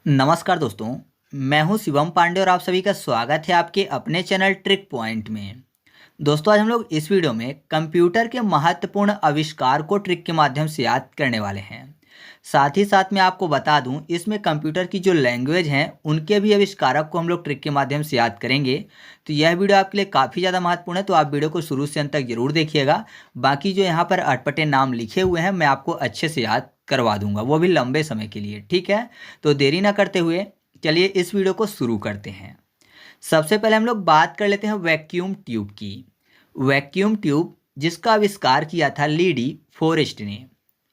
नमस्कार दोस्तों। मैं हूं शिवम पांडे और आप सभी का स्वागत है आपके अपने चैनल ट्रिक पॉइंट में। दोस्तों, आज हम लोग इस वीडियो में कंप्यूटर के महत्वपूर्ण आविष्कार को ट्रिक के माध्यम से याद करने वाले हैं। साथ ही साथ मैं आपको बता दूं, इसमें कंप्यूटर की जो लैंग्वेज हैं उनके भी आविष्कारक को हम लोग ट्रिक के माध्यम से याद करेंगे। तो यह वीडियो आपके लिए काफ़ी ज़्यादा महत्वपूर्ण है, तो आप वीडियो को शुरू से अंत तक जरूर देखिएगा। बाकी जो यहाँ पर अटपटे नाम लिखे हुए हैं मैं आपको अच्छे से याद करवा दूंगा, वो भी लंबे समय के लिए। ठीक है, तो देरी ना करते हुए चलिए इस वीडियो को शुरू करते हैं। सबसे पहले हम लोग बात कर लेते हैं वैक्यूम ट्यूब की। वैक्यूम ट्यूब जिसका आविष्कार किया था लीडी फोरेस्ट ने।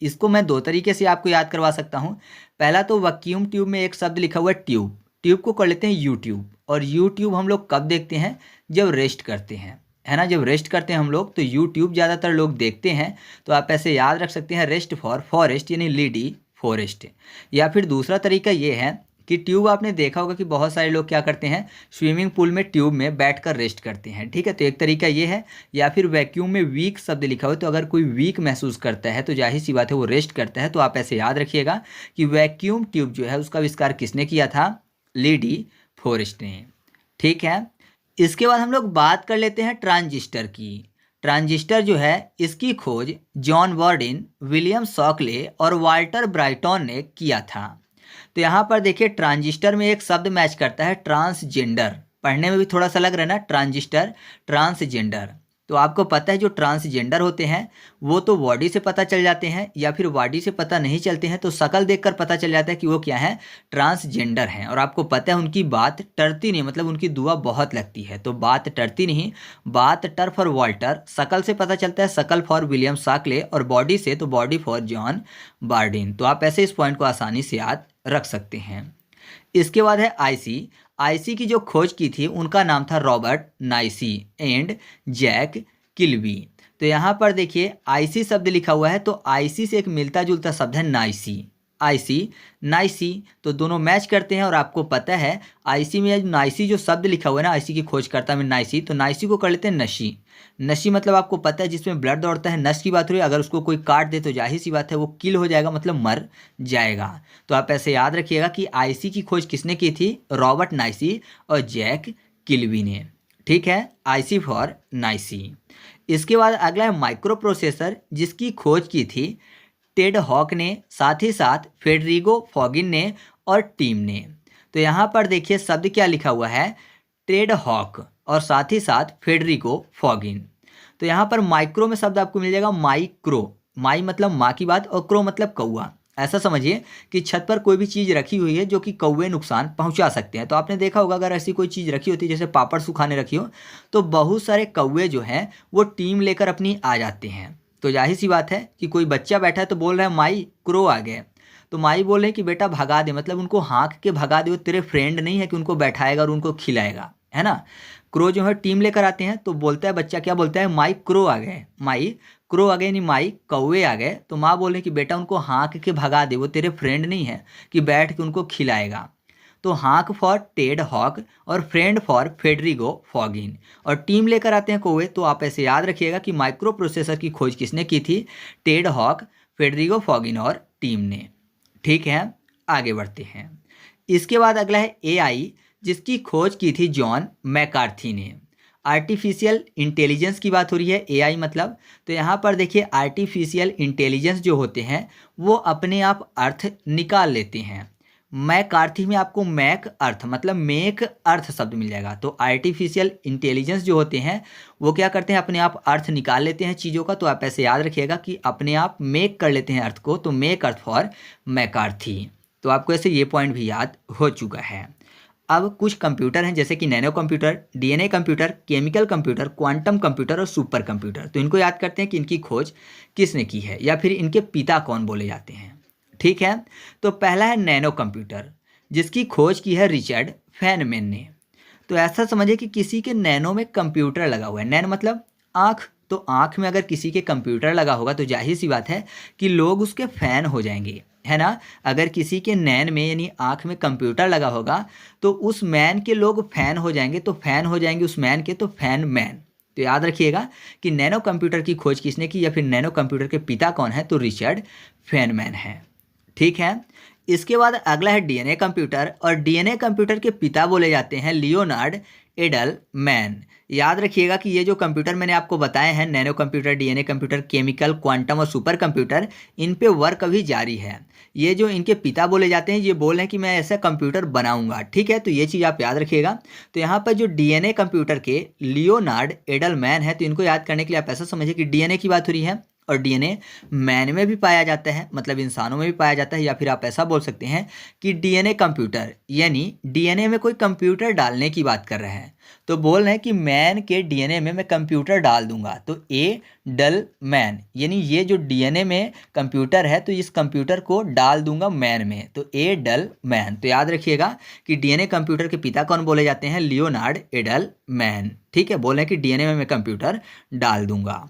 इसको मैं दो तरीके से आपको याद करवा सकता हूँ। पहला तो वैक्यूम ट्यूब में एक शब्द लिखा हुआ है ट्यूब, ट्यूब को कर लेते हैं यूट्यूब। और यूट्यूब हम लोग कब देखते हैं? जब रेस्ट करते हैं, है ना। जब रेस्ट करते हैं हम लोग तो यूट्यूब ज़्यादातर लोग देखते हैं। तो आप ऐसे याद रख सकते हैं, रेस्ट फॉर फॉरेस्ट यानी लीडी फॉरेस्ट। या फिर दूसरा तरीका ये है कि ट्यूब आपने देखा होगा कि बहुत सारे लोग क्या करते हैं, स्विमिंग पूल में ट्यूब में बैठकर रेस्ट करते हैं। ठीक है, तो एक तरीका ये है। या फिर वैक्यूम में वीक शब्द लिखा हो, तो अगर कोई वीक महसूस करता है तो जाहिर सी बात है वो रेस्ट करता है। तो आप ऐसे याद रखिएगा कि वैक्यूम ट्यूब जो है उसका आविष्कार किसने किया था? लीडी फॉरेस्ट ने। ठीक है, इसके बाद हम लोग बात कर लेते हैं ट्रांजिस्टर की। ट्रांजिस्टर जो है इसकी खोज जॉन बर्डिन, विलियम शॉकले और वाल्टर ब्राइटन ने किया था। तो यहाँ पर देखिए ट्रांजिस्टर में एक शब्द मैच करता है, ट्रांसजेंडर। पढ़ने में भी थोड़ा सा लग रहा है ना, ट्रांजिस्टर ट्रांसजेंडर। तो आपको पता है जो ट्रांसजेंडर होते हैं वो तो बॉडी से पता चल जाते हैं, या फिर बॉडी से पता नहीं चलते हैं तो शक्ल देखकर पता चल जाता है कि वो क्या है, ट्रांसजेंडर हैं। और आपको पता है उनकी बात टरती नहीं, मतलब उनकी दुआ बहुत लगती है। तो बात टरती नहीं, बात टर फॉर वाल्टर, शक्ल से पता चलता है, शक्ल फॉर विलियम शाक्ले, और बॉडी से तो बॉडी फॉर जॉन बार्डिन। तो आप ऐसे इस पॉइंट को आसानी से याद रख सकते हैं। इसके बाद है आईसी। आईसी की जो खोज की थी उनका नाम था रॉबर्ट नाइसी एंड जैक किल्बी। तो यहाँ पर देखिए आईसी शब्द लिखा हुआ है, तो आईसी से एक मिलता जुलता शब्द है नाइसी। आईसी नाइसी, तो दोनों मैच करते हैं। और आपको पता है आईसी में नाइसी जो शब्द लिखा हुआ है ना, आईसी की खोजकर्ता में नाइसी, तो नाइसी को कर लेते हैं नशी। नशी मतलब आपको पता है जिसमें ब्लड दौड़ता है, नस की बात हो रही है। अगर उसको कोई काट दे तो जाहिर सी बात है वो किल हो जाएगा, मतलब मर जाएगा। तो आप ऐसे याद रखिएगा कि आईसी की खोज किसने की थी? रॉबर्ट नाइसी और जैक किल्बी ने। ठीक है, आईसी फॉर नाइसी। इसके बाद अगला है माइक्रो प्रोसेसर, जिसकी खोज की थी टेड हॉक ने, साथ ही साथ फेडरिगो फॉगिन ने और टीम ने। तो यहाँ पर देखिए शब्द क्या लिखा हुआ है, टेड हॉक और साथ ही साथ फेडरिगो फॉगिन। तो यहाँ पर माइक्रो में शब्द आपको मिल जाएगा माइक्रो। माई मतलब माँ की बात और क्रो मतलब कौआ। ऐसा समझिए कि छत पर कोई भी चीज़ रखी हुई है जो कि कौवे नुकसान पहुंचा सकते हैं। तो आपने देखा होगा अगर ऐसी कोई चीज़ रखी होती है, जैसे पापड़ सुखाने रखी हो, तो बहुत सारे कौवे जो हैं वो टीम लेकर अपनी आ जाते हैं। तो जाहिर सी बात है कि कोई बच्चा बैठा है तो बोल रहा है माई क्रो आ गए, तो माई बोल रहे हैं कि बेटा भगा दे, मतलब उनको हाँक के भगा दे। वो तेरे फ्रेंड नहीं है कि उनको बैठाएगा और उनको खिलाएगा, है ना। क्रो जो है टीम लेकर आते हैं, तो बोलता है बच्चा, क्या बोलता है, माई क्रो आ गए। माई क्रो आ गए यानी माई कौवे आ गए। तो माँ बोल रही कि बेटा उनको हाँक के भगा दे, वो तेरे फ्रेंड नहीं है कि बैठ के उनको खिलाएगा। तो हाँक फॉर टेड हॉक और फ्रेंड फॉर फेडरिगो फॉगिन, और टीम लेकर आते हैं कौवे। तो आप ऐसे याद रखिएगा कि माइक्रो प्रोसेसर की खोज किसने की थी? टेड हॉक, फेडरिगो फॉगिन और टीम ने। ठीक है, आगे बढ़ते हैं। इसके बाद अगला है एआई, जिसकी खोज की थी जॉन मैकार्थी ने। आर्टिफिशियल इंटेलिजेंस की बात हो रही है, एआई मतलब। तो यहाँ पर देखिए आर्टिफिशियल इंटेलिजेंस जो होते हैं वो अपने आप अर्थ निकाल लेते हैं। मैकार्थी में आपको मैक अर्थ मतलब मेक अर्थ शब्द मिल जाएगा। तो आर्टिफिशियल इंटेलिजेंस जो होते हैं वो क्या करते हैं, अपने आप अर्थ निकाल लेते हैं चीज़ों का। तो आप ऐसे याद रखिएगा कि अपने आप मेक कर लेते हैं अर्थ को, तो मेक अर्थ फॉर मैकार्थी। तो आपको ऐसे ये पॉइंट भी याद हो चुका है। अब कुछ कंप्यूटर हैं जैसे कि nano computer, DNA computer, chemical computer, quantum computer और सुपर कंप्यूटर। तो इनको याद करते हैं कि इनकी खोज किसने की है या फिर इनके पिता कौन बोले जाते हैं। ठीक है, तो पहला है नैनो कंप्यूटर, जिसकी खोज की है रिचर्ड फेनमैन ने। तो ऐसा समझिए कि किसी के नैनो में कंप्यूटर लगा हुआ है। नैन मतलब आँख, तो आँख में अगर किसी के कंप्यूटर लगा होगा तो जाहिर सी बात है कि लोग उसके फ़ैन हो जाएंगे, है ना। अगर किसी के नैन में यानी आँख में कंप्यूटर लगा होगा तो उस मैन के लोग फ़ैन हो जाएंगे, तो फ़ैन हो जाएंगे उस मैन के, तो फैन मैन। तो याद रखिएगा कि नैनो कंप्यूटर की खोज किसने की या फिर नैनो कंप्यूटर के पिता कौन है, तो रिचर्ड फेनमैन है। ठीक है, इसके बाद अगला है डीएनए कंप्यूटर, और डीएनए कंप्यूटर के पिता बोले जाते हैं लियोनार्ड एडलमैन। याद रखिएगा कि ये जो कंप्यूटर मैंने आपको बताए हैं, nano computer, DNA computer, chemical, quantum और सुपर कंप्यूटर, इन पे वर्क अभी जारी है। ये जो इनके पिता बोले जाते हैं, ये बोल रहे हैं कि मैं ऐसा कंप्यूटर बनाऊंगा, ठीक है। तो ये चीज़ आप याद रखिएगा। तो यहाँ पर जो डीएनए कंप्यूटर के लियोनार्ड एडलमैन है, तो इनको याद करने के लिए आप ऐसा समझिए कि डीएनए की बात हो रही है, और डीएनए मैन में भी पाया जाता है, मतलब इंसानों में भी पाया जाता है। या फिर आप ऐसा बोल सकते हैं कि डीएनए कंप्यूटर, यानी डीएनए में कोई कंप्यूटर डालने की बात कर रहे हैं। तो बोल रहे हैं कि मैन के डीएनए में मैं कंप्यूटर डाल दूंगा, तो एडलमैन, यानी ये जो डीएनए में कंप्यूटर है, तो इस कंप्यूटर को डाल दूंगा मैन में, तो एडलमैन। तो याद रखिएगा कि डीएनए कंप्यूटर के पिता कौन बोले जाते हैं, लियोनार्ड एडलमैन, ठीक है। बोल रहे हैं कि डीएनए में मैं कंप्यूटर डाल दूंगा।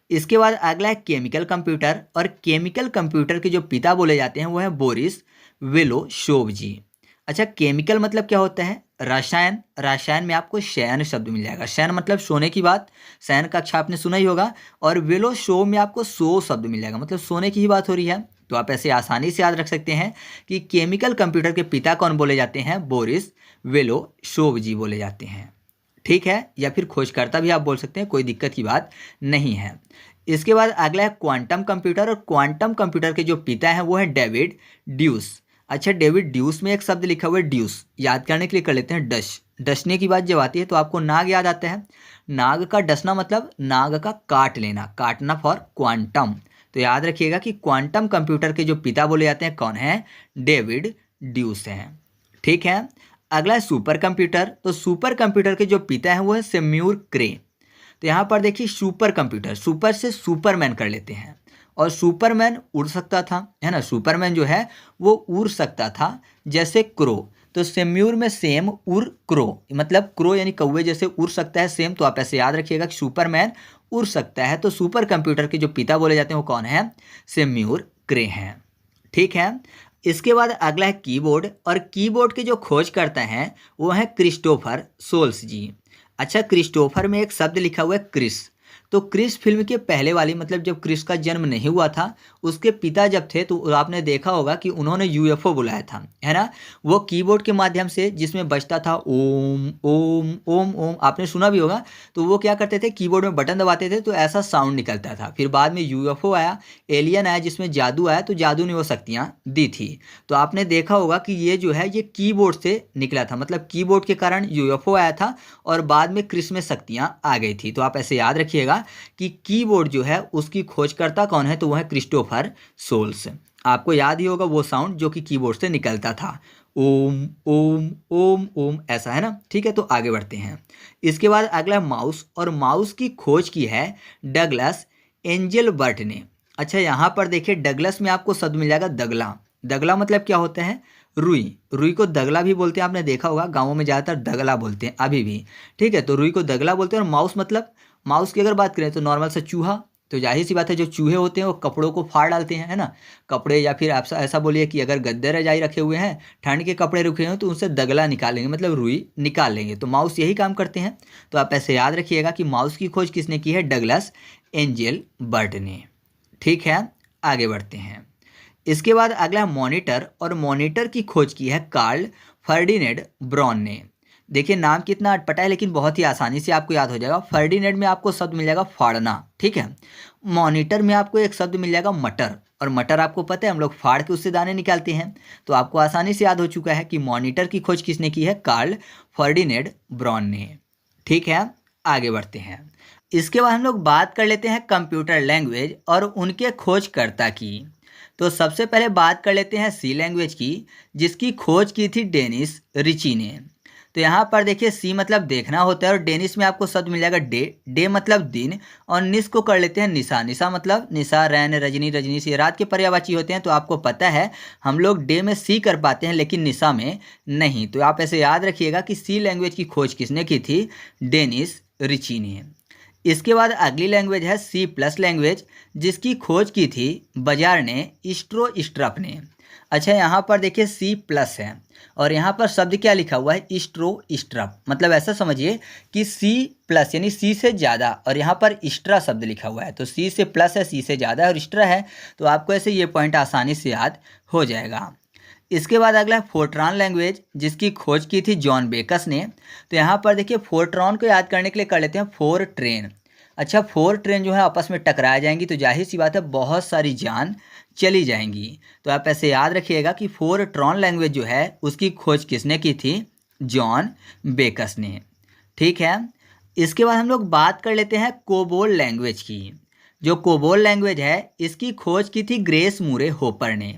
इसके बाद अगला है केमिकल कंप्यूटर, और केमिकल कंप्यूटर के जो पिता बोले जाते हैं वो है बोरिस विलोशोव जी। अच्छा, केमिकल मतलब क्या होता है, रसायन। रसायन में आपको शयन शब्द मिल जाएगा, शयन मतलब सोने की बात, शयन कक्षा आपने सुना ही होगा। और विलोशोव में आपको सो शब्द मिल जाएगा, मतलब सोने की ही बात हो रही है। तो आप ऐसे आसानी से याद रख सकते हैं कि केमिकल कंप्यूटर के पिता कौन बोले जाते हैं, बोरिस विलोशोव जी बोले जाते हैं, ठीक है। या फिर खोजकर्ता भी आप बोल सकते हैं, कोई दिक्कत की बात नहीं है। इसके बाद अगला है क्वांटम कंप्यूटर, और क्वांटम कंप्यूटर के जो पिता हैं वो है डेविड ड्यूस। अच्छा, डेविड ड्यूस में एक शब्द लिखा हुआ है ड्यूस, याद करने के लिए कर लेते हैं डस। डसने की बात जब आती है तो आपको नाग याद आता है। नाग का डसना मतलब नाग का काट लेना, काटना फॉर क्वांटम। तो याद रखिएगा कि क्वांटम कंप्यूटर के जो पिता बोले जाते हैं कौन है, डेविड ड्यूस हैं, ठीक है। अगला है सुपर कंप्यूटर, तो सुपर कंप्यूटर के जो पिता हैं वो है सैम्यूल क्रे। तो यहाँ पर देखिए सुपर कंप्यूटर, सुपर से सुपरमैन कर लेते हैं, और सुपरमैन उड़ सकता था, है ना। सुपरमैन जो है वो उड़ सकता था जैसे क्रो। तो सैम्यूल में सेम, उड़, क्रो, मतलब क्रो यानी कौवे जैसे उड़ सकता है सेम। तो आप ऐसे याद रखिएगा कि सुपरमैन उड़ सकता है। तो सुपर कंप्यूटर के जो पिता बोले जाते हैं वो कौन है, सैम्यूल क्रे हैं, ठीक है। इसके बाद अगला है कीबोर्ड, और कीबोर्ड के जो खोज करते हैं वो है क्रिस्टोफर सोल्स जी। अच्छा, क्रिस्टोफर में एक शब्द लिखा हुआ है क्रिस। तो क्रिस फिल्म के पहले वाली, मतलब जब क्रिस का जन्म नहीं हुआ था, उसके पिता जब थे तो आपने देखा होगा कि उन्होंने यूएफओ बुलाया था, है ना। वो कीबोर्ड के माध्यम से, जिसमें बजता था ओम ओम ओम ओम, आपने सुना भी होगा। तो वो क्या करते थे, कीबोर्ड में बटन दबाते थे तो ऐसा साउंड निकलता था। फिर बाद में यूएफओ आया, एलियन आया, जिसमें जादू आया, तो जादू ने वो शक्तियाँ दी थी। तो आपने देखा होगा कि ये जो है ये कीबोर्ड से निकला था, मतलब कीबोर्ड के कारण यूएफओ आया था, और बाद में क्रिस में शक्तियाँ आ गई थी। तो आप ऐसे याद रखिएगा कि कीबोर्ड जो है उसकी खोजकर्ता कौन है, तो वह है क्रिस्टोफर सोल्स। आपको याद ही होगा वो साउंड जो कि कीबोर्ड से निकलता था, ओम ओम ओम ओम, ऐसा, है ना, ठीक है। तो आगे बढ़ते हैं। इसके बाद अगला माउस, और माउस की खोज की है डगलस एंजेलबर्ट ने। अच्छा, यहाँ पर देखिए डगलस में आपको शब्द मिल जाएगा दगला। दगला मतलब क्या होता है, रुई। रुई को दगला भी बोलते हैं, आपने देखा होगा गाँवों में ज़्यादातर दगला बोलते हैं अभी भी, ठीक है। तो रुई को दगला बोलते हैं। और माउस मतलब, माउस की अगर बात करें तो नॉर्मल सा चूहा। तो जाहिर सी बात है जो चूहे होते हैं वो कपड़ों को फाड़ डालते हैं, है ना, कपड़े। या फिर आप ऐसा बोलिए कि अगर गद्दे रजाई रखे हुए हैं, ठंड के कपड़े रखे हुए हैं, तो उनसे दगला निकालेंगे, मतलब रुई निकाल लेंगे। तो माउस यही काम करते हैं। तो आप ऐसे याद रखिएगा कि माउस की खोज किसने की है, डगलस एंजेलबर्ट ने, ठीक है। आगे बढ़ते हैं। इसके बाद अगला मॉनिटर, और मॉनिटर की खोज की है कार्ल फर्डिनेंड ब्रॉन ने। देखिए नाम कितना अटपटा है, लेकिन बहुत ही आसानी से आपको याद हो जाएगा। फर्डिनेंड में आपको शब्द मिल जाएगा फाड़ना, ठीक है। मॉनिटर में आपको एक शब्द मिल जाएगा मटर, और मटर आपको पता है हम लोग फाड़ के उससे दाने निकालते हैं। तो आपको आसानी से याद हो चुका है कि मॉनिटर की खोज किसने की है, कार्ल फर्डिनेंड ब्रॉन ने, ठीक है। आगे बढ़ते हैं। इसके बाद हम लोग बात कर लेते हैं कंप्यूटर लैंग्वेज और उनके खोजकर्ता की। तो सबसे पहले बात कर लेते हैं सी लैंग्वेज की, जिसकी खोज की थी डेनिस रिची ने। तो यहाँ पर देखिए सी मतलब देखना होता है, और डेनिस में आपको शब्द मिल जाएगा डे। डे मतलब दिन, और निस को कर लेते हैं निशा। निशा मतलब निशा, रैन, रजनी, रजनी से रात के पर्यायवाची होते हैं। तो आपको पता है हम लोग डे में सी कर पाते हैं लेकिन निशा में नहीं। तो आप ऐसे याद रखिएगा कि सी लैंग्वेज की खोज किसने की थी, डेनिस रिची ने। इसके बाद अगली लैंग्वेज है सी प्लस लैंग्वेज, जिसकी खोज की थी बाजार ने स्ट्रोस्ट्रप ने। अच्छा, यहाँ पर देखिए सी प्लस है, और यहाँ पर शब्द क्या लिखा हुआ है, स्ट्रोस्ट्रप। मतलब ऐसा समझिए कि सी प्लस यानी सी से ज़्यादा, और यहाँ पर स्ट्रा शब्द लिखा हुआ है। तो सी से प्लस है, सी से ज़्यादा है, और स्ट्रा है। तो आपको ऐसे ये पॉइंट आसानी से याद हो जाएगा। इसके बाद अगला है फोर्ट्रान लैंग्वेज, जिसकी खोज की थी जॉन बेकस ने। तो यहाँ पर देखिए फोर्ट्रान को याद करने के लिए कर लेते हैं फोर ट्रेन। अच्छा, फोर ट्रेन जो है आपस में टकरा जाएंगी तो जाहिर सी बात है बहुत सारी जान चली जाएंगी। तो आप ऐसे याद रखिएगा कि फोर्ट्रान लैंग्वेज जो है उसकी खोज किसने की थी? जॉन बेकस ने। ठीक है, इसके बाद हम लोग बात कर लेते हैं कोबोल लैंग्वेज की। जो कोबोल लैंग्वेज है इसकी खोज की थी ग्रेस मूरे होपर ने।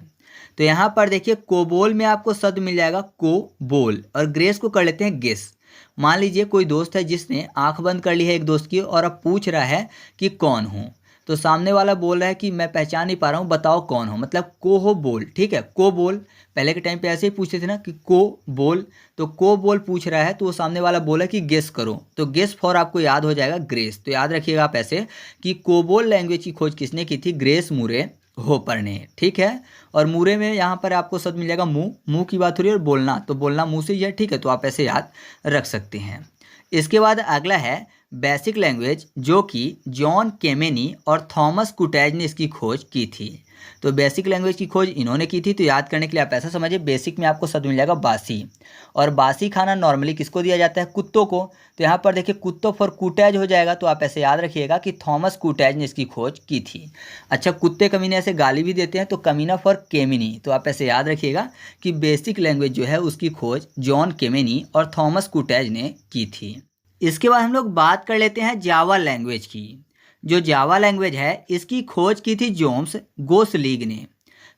तो यहाँ पर देखिए कोबोल में आपको शब्द मिल जाएगा कोबोल, और ग्रेस को कर लेते हैं गेस। मान लीजिए कोई दोस्त है जिसने आंख बंद कर ली है एक दोस्त की, और अब पूछ रहा है कि कौन हूँ। तो सामने वाला बोल रहा है कि मैं पहचान नहीं पा रहा हूँ, बताओ कौन हो, मतलब को हो बोल। ठीक है, को बोल पहले के टाइम पे ऐसे ही पूछते थे ना कि को बोल, तो को बोल पूछ रहा है तो वो सामने वाला बोला कि गेस करो, तो गेस फॉर आपको याद हो जाएगा ग्रेस। तो याद रखिएगा आप ऐसे कि कोबोल लैंग्वेज की खोज किसने की थी? ग्रेस मूरे होपर ने। ठीक है, और मूरे में यहाँ पर आपको शब्द मिल जाएगा मुंह। मुंह की बात हो रही है और बोलना, तो बोलना मुंह से ही है। ठीक है, तो आप ऐसे याद रख सकते हैं। इसके बाद अगला है बेसिक लैंग्वेज, जो कि जॉन केमेनी और थॉमस कुटैज ने इसकी खोज की थी। तो बेसिक लैंग्वेज की खोज इन्होंने की थी। तो याद करने के लिए आप ऐसा समझिए, बेसिक में आपको शब्द मिल जाएगा बासी, और बासी खाना नॉर्मली किसको दिया जाता है? कुत्तों को। तो यहाँ पर देखिए कुत्तों फॉर कुटैज हो जाएगा। तो आप ऐसे याद रखिएगा कि थॉमस कुटैज ने इसकी खोज की थी। अच्छा, कुत्ते कमीने ऐसे गाली भी देते हैं, तो कमीना फॉर केमिनी। तो आप ऐसे याद रखिएगा कि बेसिक लैंग्वेज जो है उसकी खोज जॉन केमेनी और थॉमस कुटैज ने की थी। इसके बाद हम लोग बात कर लेते हैं जावा लैंग्वेज की। जो जावा लैंग्वेज है इसकी खोज की थी जोम्स गोसलिग ने।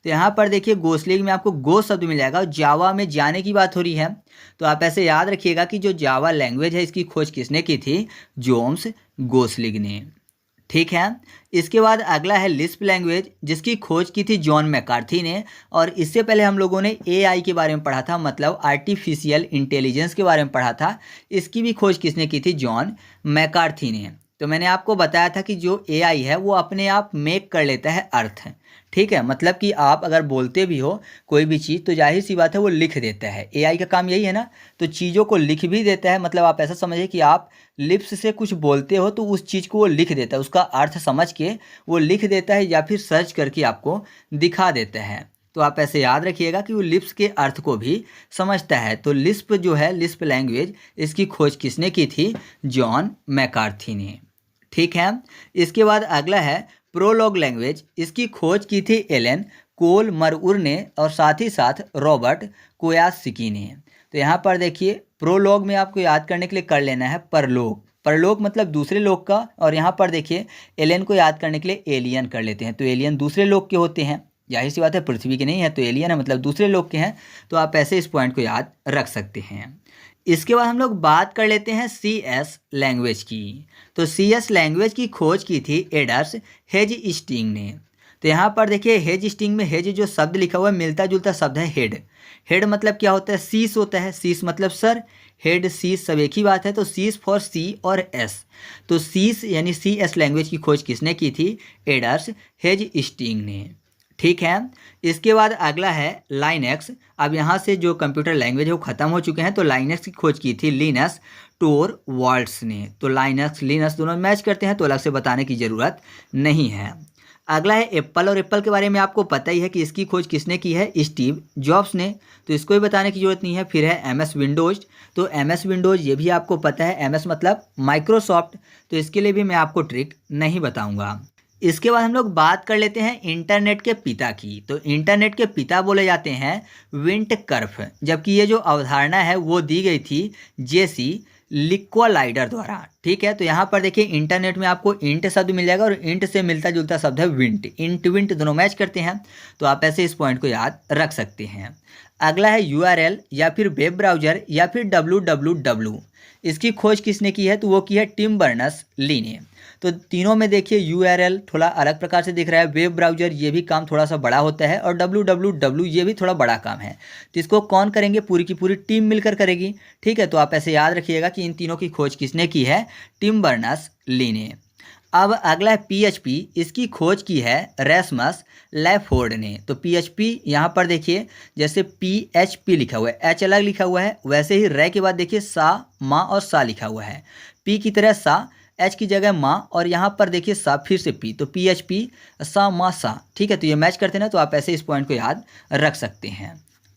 तो यहाँ पर देखिए गोसलिग में आपको गो शब्द मिल जाएगा, और जावा में जाने की बात हो रही है। तो आप ऐसे याद रखिएगा कि जो जावा लैंग्वेज है इसकी खोज किसने की थी? जोम्स गोसलिग ने। ठीक है, इसके बाद अगला है लिस्प लैंग्वेज, जिसकी खोज की थी जॉन मैकार्थी ने। और इससे पहले हम लोगों ने एआई के बारे में पढ़ा था, मतलब आर्टिफिशियल इंटेलिजेंस के बारे में पढ़ा था। इसकी भी खोज किसने की थी? जॉन मैकार्थी ने। तो मैंने आपको बताया था कि जो एआई है वो अपने आप मेक कर लेता है अर्थ। ठीक है, मतलब कि आप अगर बोलते भी हो कोई भी चीज़ तो जाहिर सी बात है वो लिख देता है। एआई का काम यही है ना, तो चीज़ों को लिख भी देता है। मतलब आप ऐसा समझिए कि आप लिप्स से कुछ बोलते हो तो उस चीज़ को वो लिख देता है, उसका अर्थ समझ के वो लिख देता है, या फिर सर्च करके आपको दिखा देता है। तो आप ऐसे याद रखिएगा कि वो लिप्स के अर्थ को भी समझता है। तो लिस्प जो है, लिस्प लैंग्वेज, इसकी खोज किसने की थी? जॉन मैकार्थी ने। ठीक है, इसके बाद अगला है प्रोलॉग लैंग्वेज। इसकी खोज की थी एलन कोल मरउर ने, और साथ ही साथ रॉबर्ट कोयास्की ने। तो यहाँ पर देखिए प्रोलॉग में आपको याद करने के लिए कर लेना है परलोक। परलोक मतलब दूसरे लोक का, और यहाँ पर देखिए एलियन को याद करने के लिए एलियन कर लेते हैं। तो एलियन दूसरे लोक के होते हैं, जाहिर सी बात है पृथ्वी के नहीं है, तो एलियन है मतलब दूसरे लोक के हैं। तो आप ऐसे इस पॉइंट को याद रख सकते हैं। इसके बाद हम लोग बात कर लेते हैं CS लैंग्वेज की। तो CS लैंग्वेज की खोज की थी एडर्स हेजस्टिंग ने। तो यहाँ पर देखिए हेजस्टिंग में हेज जो शब्द लिखा हुआ है मिलता जुलता शब्द है हेड। हेड मतलब क्या होता है? शीश होता है, शीश मतलब सर, हेड शीश सब एक ही बात है। तो शीश फॉर सी और एस, तो शीश यानी CS लैंग्वेज की खोज किसने की थी? एडर्स हेजस्टिंग ने। ठीक है, इसके बाद अगला है लाइनेक्स। अब यहाँ से जो कंप्यूटर लैंग्वेज है वो ख़त्म हो चुके हैं। तो लाइनेक्स की खोज की थी लिनस टोरवाल्ड्स ने। तो लाइनेक्स लिनस दोनों मैच करते हैं, तो अलग से बताने की ज़रूरत नहीं है। अगला है एप्पल, और एप्पल के बारे में आपको पता ही है कि इसकी खोज किसने की है? स्टीव जॉब्स ने। तो इसको भी बताने की ज़रूरत नहीं है। फिर है MS विंडोज़। तो MS विंडोज़ ये भी आपको पता है, MS मतलब माइक्रोसॉफ्ट। तो इसके लिए भी मैं आपको ट्रिक नहीं बताऊँगा। इसके बाद हम लोग बात कर लेते हैं इंटरनेट के पिता की। तो इंटरनेट के पिता बोले जाते हैं विंटकर्फ, जबकि ये जो अवधारणा है वो दी गई थी जेसी लिक्वालाइडर द्वारा। ठीक है, तो यहाँ पर देखिए इंटरनेट में आपको इंट शब्द मिल जाएगा, और इंट से मिलता जुलता शब्द है विंट। इंट विंट दोनों मैच करते हैं, तो आप ऐसे इस पॉइंट को याद रख सकते हैं। अगला है URL या फिर वेब ब्राउज़र या फिर www। इसकी खोज किसने की है? तो वो की है टिम बर्नर्स-ली ने। तो तीनों में देखिए URL थोड़ा अलग प्रकार से दिख रहा है, वेब ब्राउज़र ये भी काम थोड़ा सा बड़ा होता है, और www ये भी थोड़ा बड़ा काम है। तो इसको कौन करेंगे? पूरी की पूरी टीम मिलकर करेगी। ठीक है, तो आप ऐसे याद रखिएगा कि इन तीनों की खोज किसने की है? टिम बर्नर्स-ली ने। अब अगला है PHP। इसकी खोज की है रैस्मस लैफोर्ड ने। तो PHP यहाँ पर देखिए जैसे PHP लिखा हुआ है, H अलग लिखा हुआ है, वैसे ही रे के बाद देखिए सा, माँ और सा लिखा हुआ है। P की तरह सा, H की जगह माँ, और यहाँ पर देखिए सा फिर से P। तो PHP सा माँ सा। ठीक है, तो ये मैच करते हैं ना, तो आप ऐसे इस पॉइंट को याद रख सकते हैं।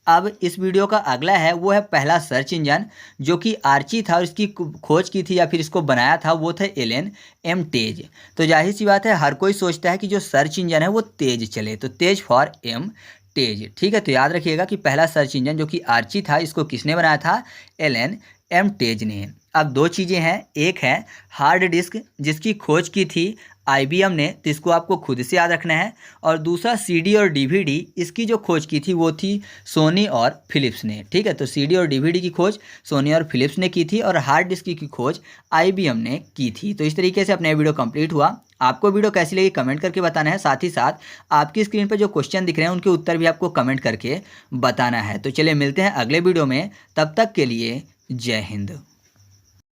अब इस वीडियो का अगला है वो है पहला सर्च इंजन जो कि आर्ची था और इसकी खोज की थी या फिर इसको बनाया था वो था एलन एम टेज। तो जाहिर सी बात है हर कोई सोचता है कि जो सर्च इंजन है वो तेज चले, तो तेज फॉर एम तेज। ठीक है, तो याद रखिएगा कि पहला सर्च इंजन जो कि आर्ची था इसको किसने बनाया था? एलन एम टेज ने। अब दो चीज़ें हैं, एक है हार्ड डिस्क जिसकी खोज की थी IBM ने, तो इसको आपको खुद से याद रखना है। और दूसरा CD और DVD, इसकी जो खोज की थी वो थी सोनी और फिलिप्स ने। ठीक है, तो CD और DVD की खोज सोनी और फिलिप्स ने की थी और हार्ड डिस्क की खोज IBM ने की थी। तो इस तरीके से अपना वीडियो कंप्लीट हुआ। आपको वीडियो कैसी लगी कमेंट करके बताना है, साथ ही साथ आपकी स्क्रीन पर जो क्वेश्चन दिख रहे हैं उनके उत्तर भी आपको कमेंट करके बताना है। तो चलिए मिलते हैं अगले वीडियो में, तब तक के लिए जय हिंद।